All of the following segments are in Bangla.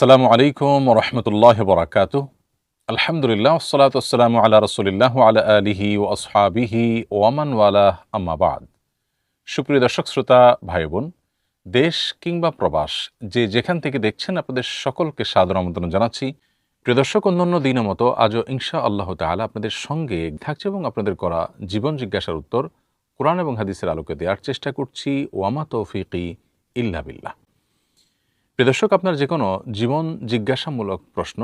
আসসালামু আলাইকুম ওয়া রাহমাতুল্লাহি ওয়া বারাকাতুহু। আলহামদুলিল্লাহ ওয়াসসালাতু ওয়াসসালামু আলা রাসূলিল্লাহ ওয়া আলা আলিহি ওয়া আসহাবিহি ওয়া মান ওয়ালাহ, আম্মা বা'দ। সুপ্রিয় দর্শক শ্রোতা ভাই বোন, দেশ কিংবা প্রবাস যে যেখান থেকে দেখছেন আপনাদের সকলকে সাদর আমন্ত্রণ জানাচ্ছি। প্রিয় দর্শক, অন্যান্য দিনের মতো আজও ইনশাআল্লাহ তাআলা আপনাদের সঙ্গে থাকছে এবং আপনাদের করা জীবন জিজ্ঞাসার উত্তর কোরআন এবং হাদিসের আলোকে দেওয়ার চেষ্টা করছি। ওয়া মা তৌফিকি ইল্লা বিল্লাহ। প্রিয় দর্শক, আপনার যে কোনো জীবন জিজ্ঞাসামূলক প্রশ্ন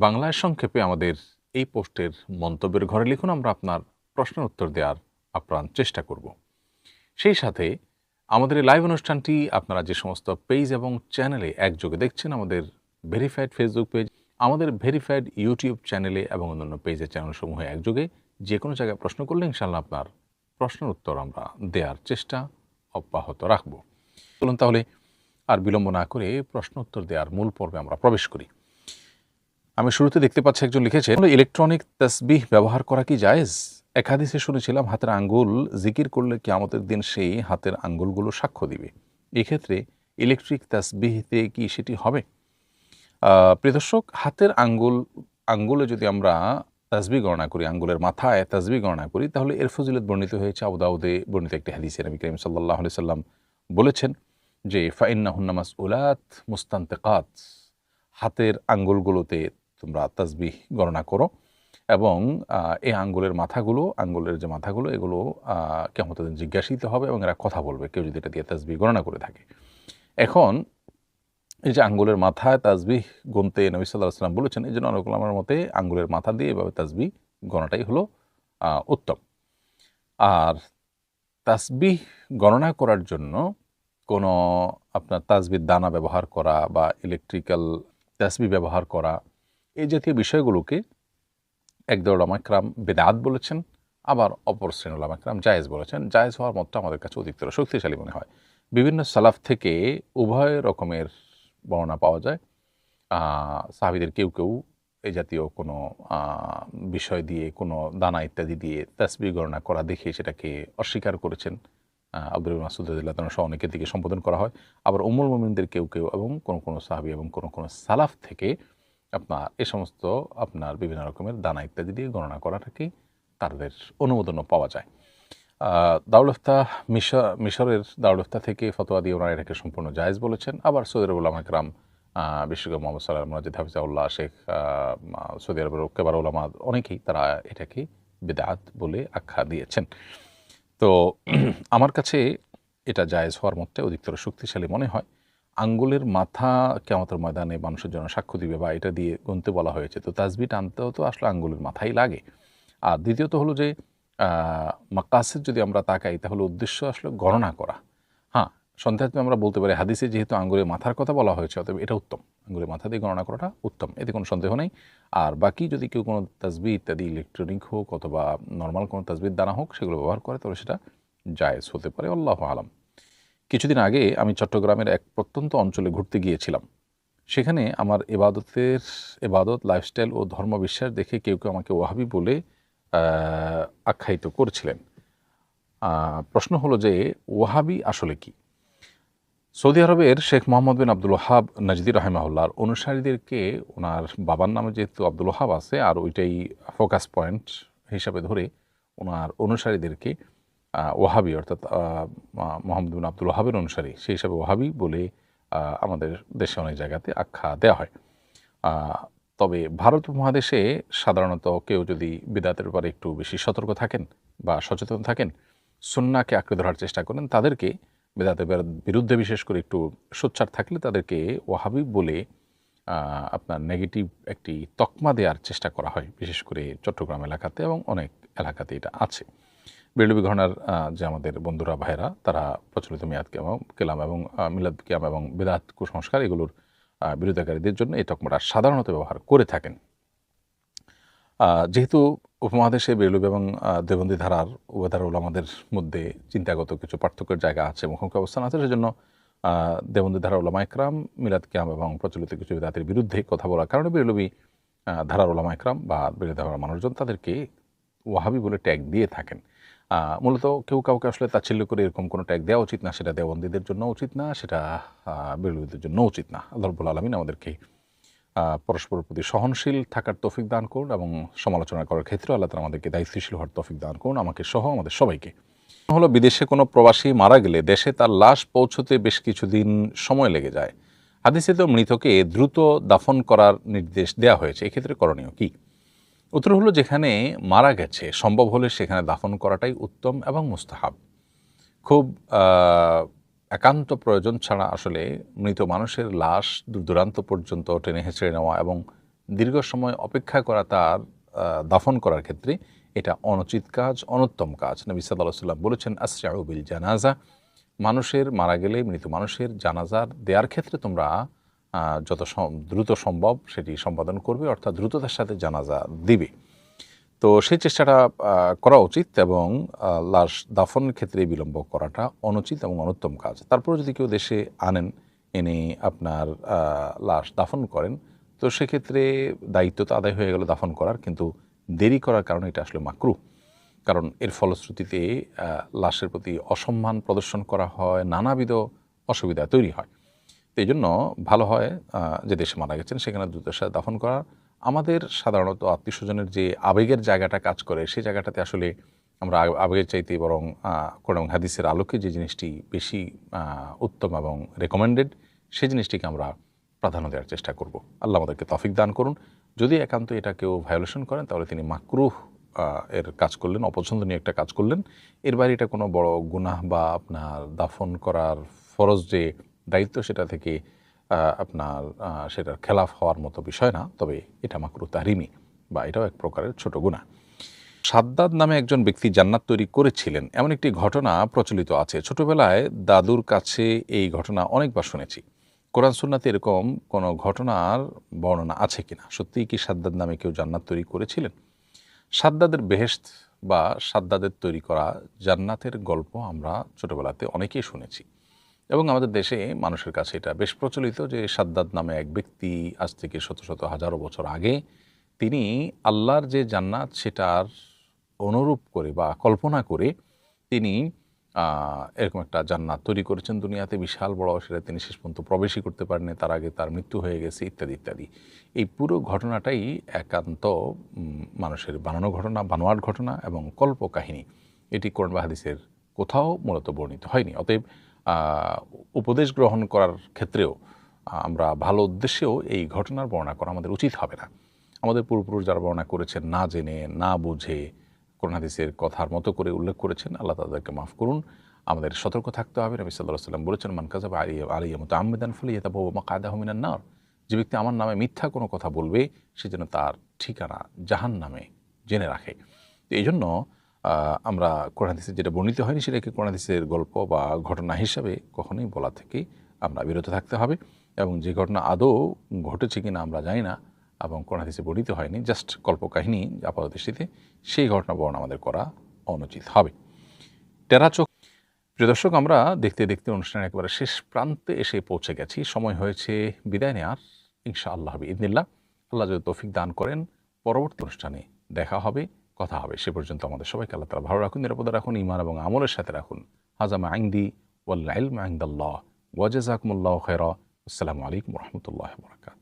বাংলায় সংক্ষেপে আমাদের এই পোস্টের মন্তব্যের ঘরে লিখুন। আমরা আপনার প্রশ্নের উত্তর দেওয়ার আপ্রাণ চেষ্টা করব। সেই সাথে আমাদের এই লাইভ অনুষ্ঠানটি আপনারা যে সমস্ত পেজ এবং চ্যানেলে একযোগে দেখছেন, আমাদের ভেরিফাইড ফেসবুক পেজ, আমাদের ভেরিফাইড ইউটিউব চ্যানেলে এবং অন্যান্য পেজের চ্যানেলসমূহে একযোগে যে কোনো জায়গায় প্রশ্ন করলে ইনশাআল্লাহ আপনার প্রশ্নের উত্তর আমরা দেওয়ার চেষ্টা অব্যাহত রাখব। চলুন তাহলে আর বিলম্ব না করে প্রশ্ন উত্তর দেওয়ার মূল পর্বে আমরা প্রবেশ করি। আমি শুরুতে দেখতে পাচ্ছি একজন লিখেছেন, ইলেকট্রনিক তাসবিহ ব্যবহার করা কি জায়েজ? এক হাদিসে শুনেছিলাম হাতের আঙ্গুল জিকির করলে কিয়ামতের দিন সেই হাতের আঙ্গুলগুলো সাক্ষ্য দিবে। এক্ষেত্রে ইলেকট্রিক তাসবিহতে কি সেটি হবে? প্রিয় দর্শক, হাতের আঙ্গুলে যদি আমরা তাসবিহ গণনা করি, আঙ্গুলের মাথায় তাসবিহ গণনা করি, তাহলে এর ফজিলত বর্ণিত হয়েছে আবু দাউদে বর্ণিত একটি হাদিসে। নবী করিম সাল্লাল্লাহু আলাইহি সাল্লাম বলেছেন যে ফাইন্নাহুন্না মাসউলাত মুস্তানতিকাত, হাতের আঙ্গুলগুলোতে তোমরা তাসবিহ গণনা করো এবং এই আঙ্গুলের মাথাগুলো এগুলো কিয়ামতের দিন জিজ্ঞাসিত হবে এবং এরা কথা বলবে, কেউ যদি এটা দিয়ে তাসবিহ গণনা করে থাকে। এখন এই যে আঙ্গুলের মাথায় তাসবিহ গুনতে নবী সাল্লাল্লাহু আলাইহি ওয়াসাল্লাম বলেছেন, এই জন্য অনেক উলামার মতে আঙ্গুলের মাথা দিয়ে এভাবে তাসবিহ গণনাটাই হলো উত্তম। আর তাসবিহ গণনা করার জন্য কোনো আপনার তাসবিহ দানা ব্যবহার করা বা ইলেকট্রিক্যাল তাসবিহ ব্যবহার করা, এই জাতীয় বিষয়গুলোকে একদল উলামা ইকরাম বিদআত বলেছেন, আবার অপর শ্রেণীর উলামা ইকরাম জায়েজ বলেছেন। জায়েজ হওয়ার মতটা আমাদের কাছে অধিকতর শক্তিশালী মনে হয়। বিভিন্ন সালাফ থেকে উভয় রকমের বর্ণনা পাওয়া যায়। সাহাবীদের কেউ কেউ এই জাতীয় কোনো বিষয় দিয়ে, কোনো দানা ইত্যাদি দিয়ে তাসবিহ গণনা করা দেখে সেটাকে অস্বীকার করেছেন। আব্দুল মাসউদ রাদিয়াল্লাহু তাআলা সহ অনেকের দিকে সম্বোধন করা হয়। আবার উম্মুল মুমিনদের কেউ কেউ এবং কোনো সাহাবী এবং কোনো সালাফ থেকে আপনার এ সমস্ত আপনার বিভিন্ন রকমের দানা ইত্যাদি দিয়ে গণনা করাটাকে তাদের অনুমোদনও পাওয়া যায়। দারুল ইফতাহ মিশরের দারুল ইফতাহ থেকে ফতোয়া দিয়ে ওনারা এটাকে সম্পূর্ণ জায়েজ বলেছেন। আবার সৌদি আরবের উলামা ইকরাম, বিশেষ করে মোহাম্মদ সাল্লাহ মুনাজ্জিদ হাফিজাহুল্লাহ, শেখ সৌদি আরবের কেবার উলামা, অনেকেই তারা এটাকে বিদআত বলে আখ্যা দিয়েছেন। তো আমার কাছে এটা জায়েজ হওয়ার মধ্যে অধিকতর শক্তিশালী মনে হয়। আঙ্গুলের মাথা কিয়ামতের ময়দানে মানুষের জন্য সাক্ষ্য দিবে বা এটা দিয়ে গুনতে বলা হয়েছে, তো তাসবিহ টানতেও তো আসলে আঙ্গুলের মাথাই লাগে। আর দ্বিতীয়ত হলো যে মাকাসিদ যদি আমরা তাকাই, তাহলে উদ্দেশ্য আসলে গণনা করা। হ্যাঁ, সন্দেহাত্মে আমরা বলতে পারি হাদিসে যেহেতু আঙ্গুলের মাথার কথা বলা হয়েছে, অতএব এটা উত্তম, আঙ্গুলের মাথা দিয়ে গণনা করাটা উত্তম, এতে কোনো সন্দেহ নেই। আর বাকি যদি কেউ কোনো তাসবিহ ইত্যাদি ইলেকট্রনিক হোক অথবা নর্মাল কোনো তাসবিহ দানা হোক সেগুলো ব্যবহার করে, তাহলে সেটা জায়েজ হতে পারে। আল্লাহু আলাম। কিছুদিন আগে আমি চট্টগ্রামের এক প্রত্যন্ত অঞ্চলে ঘুরতে গিয়েছিলাম। সেখানে আমার এবাদত, লাইফস্টাইল ও ধর্মবিশ্বাস দেখে কেউ কেউ আমাকে ওয়াহাবি বলে আখ্যায়িত করেছিলেন। প্রশ্ন হলো যে ওয়াহাবি আসলে কি? সৌদি আরবের শেখ মোহাম্মদ বিন আব্দুল ওয়াহাব নাজদি রাহিমাহুল্লাহর অনুসারীদেরকে, ওনার বাবার নামে যেহেতু আব্দুল ওয়াহাব আছে আর ওইটাই ফোকাস পয়েন্ট হিসাবে ধরে, ওনার অনুসারীদেরকে ওয়াহাবি অর্থাৎ মোহাম্মদ বিন আব্দুল ওয়াহাবের অনুসারী, সেই হিসাবে ওয়াহাবি বলে আমাদের দেশে অনেক জায়গাতে আখ্যা দেওয়া হয়। তবে ভারত উপমহাদেশে সাধারণত কেউ যদি বিদআতের ব্যাপারে একটু বেশি সতর্ক থাকেন বা সচেতন থাকেন, সুন্নাহকে আঁকড়ে ধরার চেষ্টা করেন, তাদেরকে বিদআতের বিরুদ্ধে বিশেষ করে একটু সোচ্চার থাকলে তাদেরকে ওয়াহাবি বলে আপনার নেগেটিভ একটি তকমা দেওয়ার চেষ্টা করা হয়, বিশেষ করে চট্টগ্রাম এলাকাতে এবং অনেক এলাকাতে এটা আছে। বেরলভী ঘরানার যে আমাদের বন্ধুরা ভাইরা, তারা প্রচলিত মিলাদ কেলাম এবং মিলাদ কিয়াম এবং বিদআত কুসংস্কার এগুলোর বিরোধিতাকারীদের জন্য এই তকমাটা সাধারণত ব্যবহার করে থাকেন। যেহেতু উপমহাদেশে বেরলভী এবং দেওবন্দি ধারার উভয় ধারার উলামাদের মধ্যে চিন্তাগত কিছু পার্থক্যের জায়গা আছে, মুখোমুখি অবস্থান আছে, সেজন্য দেওবন্দি ধারার উলামা ইকরাম মিলাদ কিয়াম এবং প্রচলিত কিছু বিদআতের বিরুদ্ধে কথা বলার কারণে বেরলভী ধারার উলামা ইকরাম বা বেরলভী ধারার মানুষজন তাদেরকে ওয়াহাবি বলে ট্যাগ দিয়ে থাকেন। মূলত কেউ কাউকে আসলে তাচ্ছিল্য করে এরকম কোনো ট্যাগ দেওয়া উচিত না, সেটা দেওবন্দীদের জন্য উচিত না, সেটা বিরোধীদের জন্য উচিত না। আল্লাহ রাব্বুল আলামিন আমাদেরকে পরস্পরের প্রতি সহনশীল থাকার তৌফিক দান করুন এবং সমালোচনা করার ক্ষেত্রে আল্লাহ তাআলা আমাদেরকে দায়িত্বশীল হওয়ার তৌফিক দান করুন, আমাকে সহ আমাদের সবাইকে। হলো বিদেশে কোনো প্রবাসী মারা গেলে দেশে তার লাশ পৌঁছতে বেশ কিছুদিন সময় লেগে যায়। হাদিসে তো মৃতকে দ্রুত দাফন করার নির্দেশ দেওয়া হয়েছে, এক্ষেত্রে করণীয় কি? উত্তর হলো, যেখানে মারা গেছে সম্ভব হলে সেখানে দাফন করাটাই উত্তম এবং মুস্তাহাব। খুব একান্ত প্রয়োজন ছাড়া আসলে মৃত মানুষের লাশ দূর দূরান্ত পর্যন্ত টেনে হেঁচড়ে নেওয়া এবং দীর্ঘ সময় অপেক্ষা করা তার দাফন করার ক্ষেত্রে এটা অনুচিত কাজ, অনুত্তম কাজ। নবী সাল্লাল্লাহু আলাইহি ওয়াসাল্লাম বলেছেন, আসরিউ বিল জানাজা, মানুষের মারা গেলে মৃত মানুষের জানাজার দেওয়ার ক্ষেত্রে তোমরা যত দ্রুত সম্ভব সেটি সম্পাদন করবে, অর্থাৎ দ্রুততার সাথে জানাজা দিবে। তো সেই চেষ্টাটা করা উচিত এবং লাশ দাফনের ক্ষেত্রে বিলম্ব করাটা অনুচিত এবং অনুত্তম কাজ। তারপরে যদি কেউ দেশে আনেন, এনে আপনার লাশ দাফন করেন, তো সেক্ষেত্রে দায়িত্ব তো আদায় হয়ে গেল দাফন করার, কিন্তু দেরি করার কারণে এটা আসলে মাকরুহ। কারণ এর ফলশ্রুতিতে লাশের প্রতি অসম্মান প্রদর্শন করা হয়, নানাবিধ অসুবিধা তৈরি হয়। তো এই জন্য ভালো হয় যে দেশে মারা গেছেন সেখানে দ্রুতের সাথে দাফন করা। আমাদের সাধারণত আত্মীয়স্বজনের যে আবেগের জায়গাটা কাজ করে, সেই জায়গাটাতে আসলে আমরা আবেগের চাইতে বরং কোরআন হাদিসের আলোকে যে জিনিসটি বেশি উত্তম এবং রেকমেন্ডেড, সেই জিনিসটিকে আমরা প্রাধান্য দেওয়ার চেষ্টা করব। আল্লাহ আমাদেরকে তৌফিক দান করুন। যদি একান্ত এটা কেউ ভায়োলেশন করেন তাহলে তিনি মাকরুহ এর কাজ করলেন, অপছন্দনীয় একটা কাজ করলেন। এর বাইরে এটা কোনো বড় গুনাহ বা আপনার দাফন করার ফরজ যে দায়িত্ব সেটা থেকে আপনার সেটার খেলাফ হওয়ার মতো বিষয় না, তবে এটা মাকরুহ তাহরিমি বা এটাও এক প্রকারের ছোট গুনাহ। সাদ্দাদ নামে একজন ব্যক্তি জান্নাত তৈরি করেছিলেন, এমন একটি ঘটনা প্রচলিত আছে। ছোটবেলায় দাদুর কাছে এই ঘটনা অনেকবার শুনেছি। কোরআন সুন্নাতে এরকম কোনো ঘটনার বর্ণনা আছে কিনা? সত্যিই কি সাদ্দাদ নামে কেউ জান্নাত তৈরি করেছিলেন? সাদ্দাদের বেহেশত বা সাদ্দাদের তৈরি করা জান্নাতের গল্প আমরা ছোটবেলাতে অনেকেই শুনেছি এবং আমাদের দেশে মানুষের কাছে এটা বেশ প্রচলিত যে সাদ্দাদ নামে এক ব্যক্তি আজ থেকে শত শত হাজারো বছর আগে তিনি আল্লাহর যে জান্নাত সেটার অনুরূপ করে বা কল্পনা করে তিনি এরকম একটা জান্নাত তৈরি করেছেন দুনিয়াতে, বিশাল বড়, সেটা তিনি শেষ পর্যন্ত প্রবেশই করতে পারেনি, তার আগে তার মৃত্যু হয়ে গেছে, ইত্যাদি ইত্যাদি। এই পুরো ঘটনাটাই একান্ত মানুষের বানানো ঘটনা, বানোয়াট ঘটনা এবং কল্পকাহিনী। এটি কোরআন বা হাদিসের কোথাও মূলত বর্ণিত হয়নি। অতএব উপদেশ গ্রহণ করার ক্ষেত্রেও আমরা ভালো উদ্দেশ্যেও এই ঘটনার বর্ণনা করা আমাদের উচিত হবে না। আমাদের পূর্বপুরুষ যারা বর্ণনা করেছেন না জেনে না বুঝে কোরআন হাদিসের কথার মতো করে উল্লেখ করেছেন, আল্লাহ তাদেরকে মাফ করুন। আমাদের সতর্ক থাকতে হবে। নবী সাল্লাল্লাহু আলাইহি ওয়াসাল্লাম বলেছেন, মান কাযাবা আলাইয়া মুতাআম্মিদান ফালিয়াতাবাওয়া মাকআদাহু মিনান নার। যে ব্যক্তি আমার নামে মিথ্যা কোনো কথা বলবে সে যেন তার ঠিকানা জাহান্নামে জেনে রাখে। তো এই জন্য আমরা কোরআন হাদিসে যেটা বর্ণিত হয়নি সেটাকে কোরআন হাদিসের গল্প বা ঘটনা হিসাবে কখনোই বলা থেকে আমরা বিরত থাকতে হবে, এবং যে ঘটনা আদৌ ঘটেছে কিনা আমরা জানি না এবং কোরআন হাদিসে বর্ণিত হয়নি, জাস্ট কল্পকাহিনী আপাতদৃষ্টিতে, সেই ঘটনা বর্ণনা আমাদের করা অনুচিত হবে। টেরাচোখ। প্রিয় দর্শক, আমরা দেখতে দেখতে অনুষ্ঠানের একেবারে শেষ প্রান্তে এসে পৌঁছে গেছি। সময় হয়েছে বিদায় নেওয়ার। ইনশাআল্লাহ বিইذনিল্লাহ, আল্লাহ যদি তৌফিক দান করেন পরবর্তী অনুষ্ঠানে দেখা হবে, কথা হবে। সে পর্যন্ত আমাদের সবাইকে আল্লাহ তাআলা ভালো রাখুন, নিরাপদে রাখুন, ঈমান এবং আমলের সাথে রাখুন। হাযা মা ইনদি ওয়াল ইলমু ইনদাল্লাহ ওয়া জাযাকুমুল্লাহু খায়রা। আসসালামু আলাইকুম ওয়া রাহমাতুল্লাহি ওয়া বারাকাতুহু।